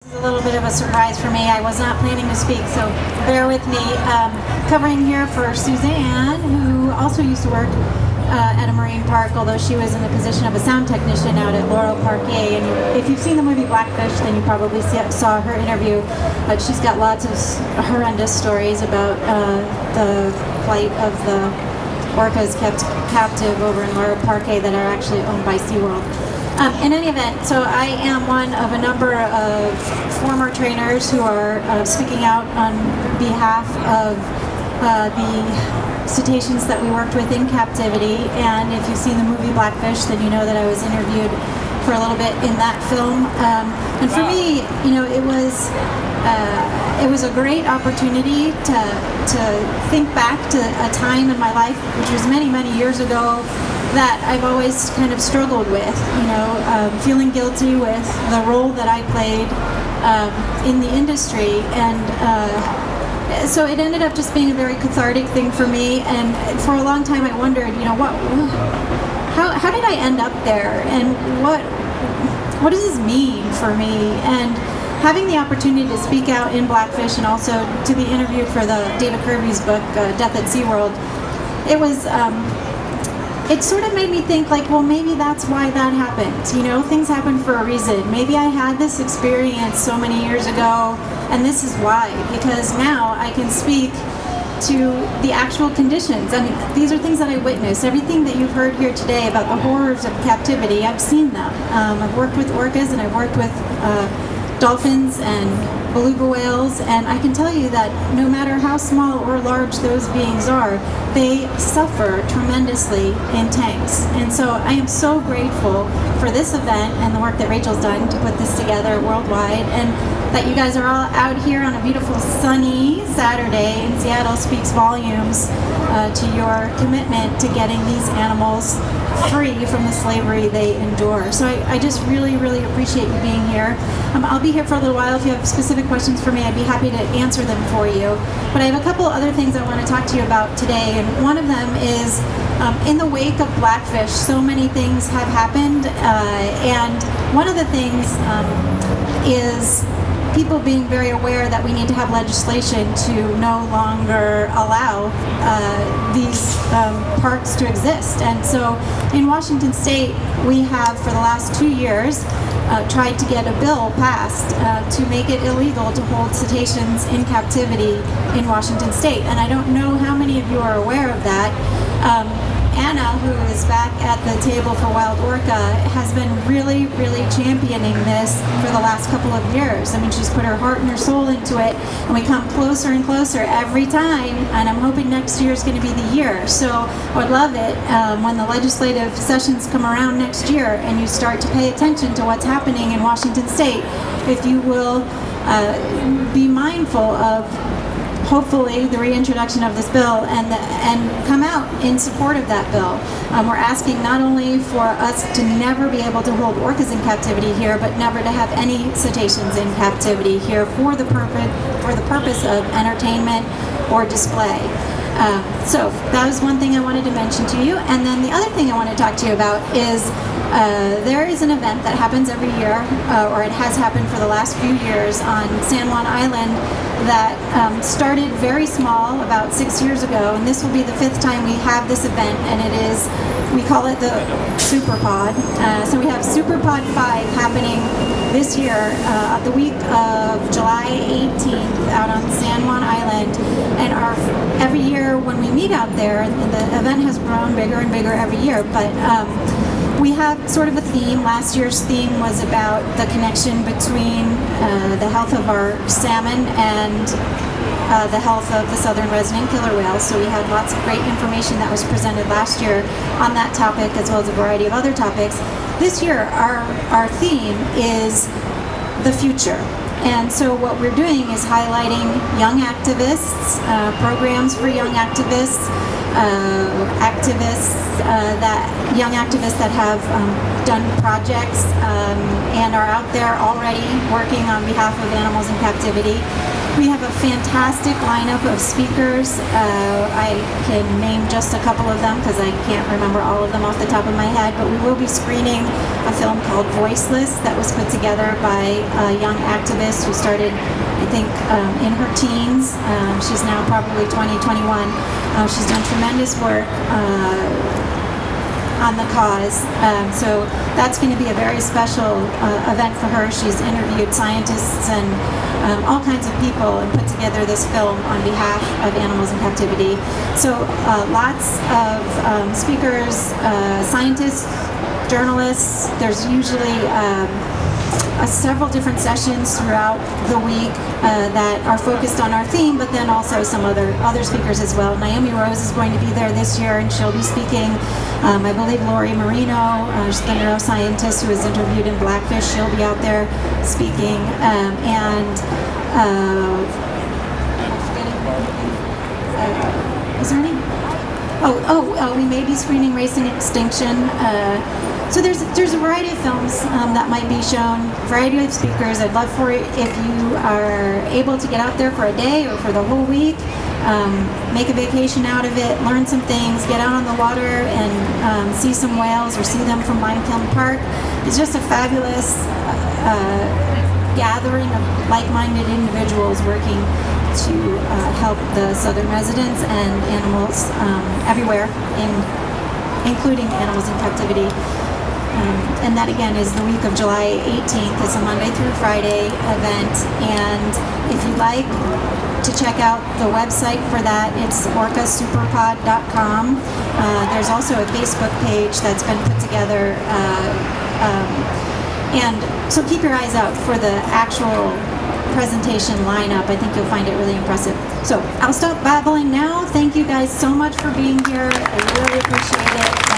This is a little bit of a surprise for me. I was not planning to speak, so bear with me. Covering here for Suzanne, who also used to work at a marine park, although she was in the position of a sound technician out at Laurel Park A. And if you've seen the movie Blackfish, then you probably saw her interview. But she's got lots of horrendous stories about the plight of the orcas kept captive over in Laurel Park A that are actually owned by SeaWorld. In any event, so I am one of a number of former trainers who are speaking out on behalf of the cetaceans that we worked with in captivity. And if you've seen the movie Blackfish, then you know that I was interviewed for a little bit in that film. And for me, you know, it was a great opportunity to think back to a time in my life, which was many, many years ago, that I've always kind of struggled with, you know, feeling guilty with the role that I played in the industry. And so it ended up just being a very cathartic thing for me. And for a long time I wondered, you know, how did I end up there? And what does this mean for me? And having the opportunity to speak out in Blackfish and also to be interviewed for the David Kirby's book, Death at SeaWorld, it sort of made me think, like, well, maybe that's why that happened. You know, things happen for a reason. Maybe I had this experience so many years ago, and this is why. Because now I can speak to the actual conditions. I mean, these are things that I witnessed. Everything that you've heard here today about the horrors of captivity, I've seen them. I've worked with orcas, and I've worked with dolphins and beluga whales, and I can tell you that no matter how small or large those beings are, they suffer tremendously in tanks. And so I am so grateful for this event and the work that Rachel's done to put this together worldwide, and that you guys are all out here on a beautiful sunny Saturday in Seattle speaks volumes to your commitment to getting these animals free from the slavery they endure. So I just really, really appreciate you being here. I'll be here for a little while. If you have specific questions for me, I'd be happy to answer them for you. But I have a couple other things I want to talk to you about today, and one of them is in the wake of Blackfish, so many things have happened, and one of the things is people being very aware that we need to have legislation to no longer allow these parks to exist. And so in Washington State, we have for the last 2 years tried to get a bill passed to make it illegal to hold cetaceans in captivity in Washington State. And I don't know how many of you are aware of that. Anna, who is back at the table for Wild Orca, has been really, really championing this for the last couple of years. I mean, she's put her heart and her soul into it, and we come closer and closer every time, and I'm hoping next year is going to be the year. So I would love it when the legislative sessions come around next year and you start to pay attention to what's happening in Washington State, if you will be mindful of hopefully the reintroduction of this bill and come out in support of that bill. We're asking not only for us to never be able to hold orcas in captivity here, but never to have any cetaceans in captivity here for the purpose of entertainment or display. So that was one thing I wanted to mention to you. And then the other thing I want to talk to you about is there is an event that happens every year, or it has happened for the last few years on San Juan Island that started very small about 6 years ago, and this will be the 5th time we have this event, and it is, we call it the Superpod. So we have Superpod 5 happening this year, the week of July 18th out on San Juan Island, and every year when we meet out there, the event has grown bigger and bigger every year, but we have sort of a theme. Last year's theme was about the connection between the health of our salmon and the health of the southern resident killer whales. So we had lots of great information that was presented last year on that topic, as well as a variety of other topics. This year, our theme is the future. And so what we're doing is highlighting young activists, programs for young activists, young activists that have done projects and are out there already working on behalf of animals in captivity. We have a fantastic lineup of speakers. I can name just a couple of them because I can't remember all of them off the top of my head, but we will be screening a film called Voiceless that was put together by a young activist who started, I think, in her teens. She's now probably 20, 21. She's done tremendous work on the cause. So that's going to be a very special event for her. She's interviewed scientists and all kinds of people and put together this film on behalf of animals in captivity. So lots of speakers, scientists, journalists. There's usually several different sessions throughout the week that are focused on our theme, but then also some other speakers as well. Naomi Rose is going to be there this year, and she'll be speaking. I believe Lori Marino, she's the neuroscientist who was interviewed in Blackfish, she'll be out there speaking. Is there any? We may be screening Racing Extinction. So there's a variety of films that might be shown, variety of speakers. I'd love for it if you are able to get out there for a day or for the whole week, make a vacation out of it, learn some things, get out on the water and see some whales or see them from Limekiln Park. It's just a fabulous gathering of like-minded individuals working to help the southern residents and animals everywhere, including animals in captivity. And that again is the week of July 18th. It's a Monday through Friday event. And if you'd like to check out the website for that, it's orcasuperpod.com. There's also a Facebook page that's been put together. And so keep your eyes out for the actual presentation lineup. I think you'll find it really impressive. So I'll stop babbling now. Thank you guys so much for being here. I really appreciate it.